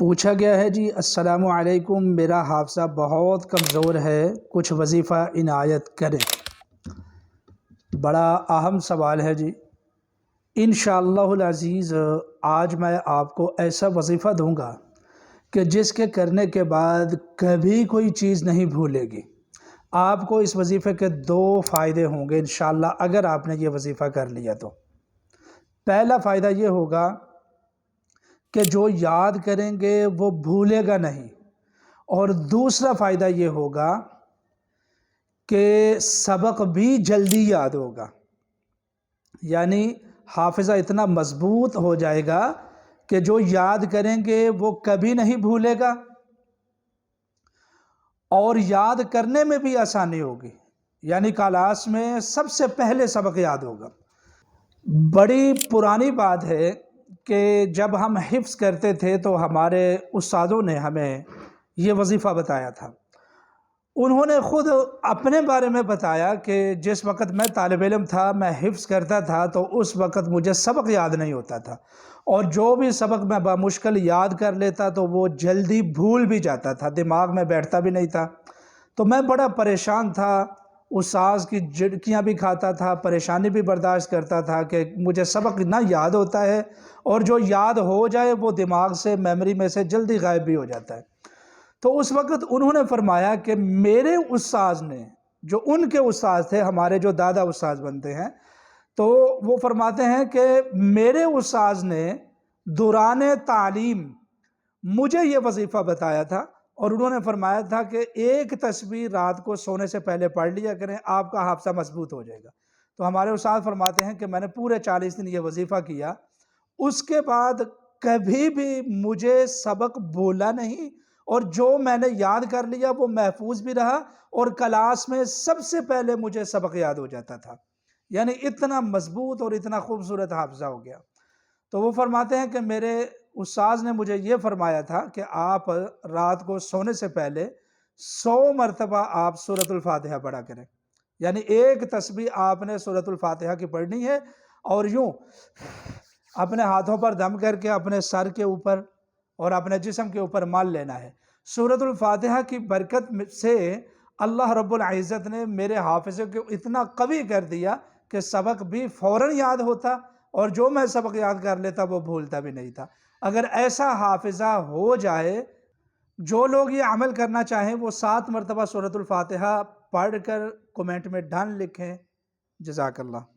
پوچھا گیا ہے جی السلام علیکم، میرا حافظہ بہت کمزور ہے، کچھ وظیفہ عنایت کریں۔ بڑا اہم سوال ہے جی۔ انشاءاللہ العزیز آج میں آپ کو ایسا وظیفہ دوں گا کہ جس کے کرنے کے بعد کبھی کوئی چیز نہیں بھولے گی۔ آپ کو اس وظیفے کے دو فائدے ہوں گے انشاءاللہ اگر آپ نے یہ وظیفہ کر لیا تو۔ پہلا فائدہ یہ ہوگا کہ جو یاد کریں گے وہ بھولے گا نہیں، اور دوسرا فائدہ یہ ہوگا کہ سبق بھی جلدی یاد ہوگا، یعنی حافظہ اتنا مضبوط ہو جائے گا کہ جو یاد کریں گے وہ کبھی نہیں بھولے گا، اور یاد کرنے میں بھی آسانی ہوگی، یعنی کلاس میں سب سے پہلے سبق یاد ہوگا۔ بڑی پرانی بات ہے کہ جب ہم حفظ کرتے تھے تو ہمارے استادوں نے ہمیں یہ وظیفہ بتایا تھا۔ انہوں نے خود اپنے بارے میں بتایا کہ جس وقت میں طالب علم تھا، میں حفظ کرتا تھا تو اس وقت مجھے سبق یاد نہیں ہوتا تھا، اور جو بھی سبق میں بمشکل یاد کر لیتا تو وہ جلدی بھول بھی جاتا تھا، دماغ میں بیٹھتا بھی نہیں تھا۔ تو میں بڑا پریشان تھا، استاذ کی جھڑکیاں بھی کھاتا تھا، پریشانی بھی برداشت کرتا تھا کہ مجھے سبق نہ یاد ہوتا ہے، اور جو یاد ہو جائے وہ دماغ سے، میموری میں سے جلدی غائب بھی ہو جاتا ہے۔ تو اس وقت انہوں نے فرمایا کہ میرے استاذ نے، جو ان کے استاذ تھے، ہمارے جو دادا استاذ بنتے ہیں، تو وہ فرماتے ہیں کہ میرے استاذ نے دوران تعلیم مجھے یہ وظیفہ بتایا تھا، اور انہوں نے فرمایا تھا کہ ایک تسبیح رات کو سونے سے پہلے پڑھ لیا کریں، آپ کا حافظہ مضبوط ہو جائے گا۔ تو ہمارے استاد فرماتے ہیں کہ میں نے پورے 40 دن یہ وظیفہ کیا، اس کے بعد کبھی بھی مجھے سبق بھولا نہیں، اور جو میں نے یاد کر لیا وہ محفوظ بھی رہا، اور کلاس میں سب سے پہلے مجھے سبق یاد ہو جاتا تھا، یعنی اتنا مضبوط اور اتنا خوبصورت حافظہ ہو گیا۔ تو وہ فرماتے ہیں کہ میرے استاذ نے مجھے یہ فرمایا تھا کہ آپ رات کو سونے سے پہلے 100 مرتبہ آپ سورۃ الفاتحہ پڑھا کریں، یعنی ایک تسبیح آپ نے سورۃ الفاتحہ کی پڑھنی ہے، اور یوں اپنے ہاتھوں پر دم کر کے اپنے سر کے اوپر اور اپنے جسم کے اوپر مال لینا ہے۔ سورۃ الفاتحہ کی برکت سے اللہ رب العزت نے میرے حافظے کو اتنا قوی کر دیا کہ سبق بھی فوراً یاد ہوتا، اور جو میں سبق یاد کر لیتا وہ بھولتا بھی نہیں تھا۔ اگر ایسا حافظہ ہو جائے، جو لوگ یہ عمل کرنا چاہیں وہ 7 مرتبہ سورۃ الفاتحہ پڑھ کر کومنٹ میں ڈن لکھیں۔ جزاک اللہ۔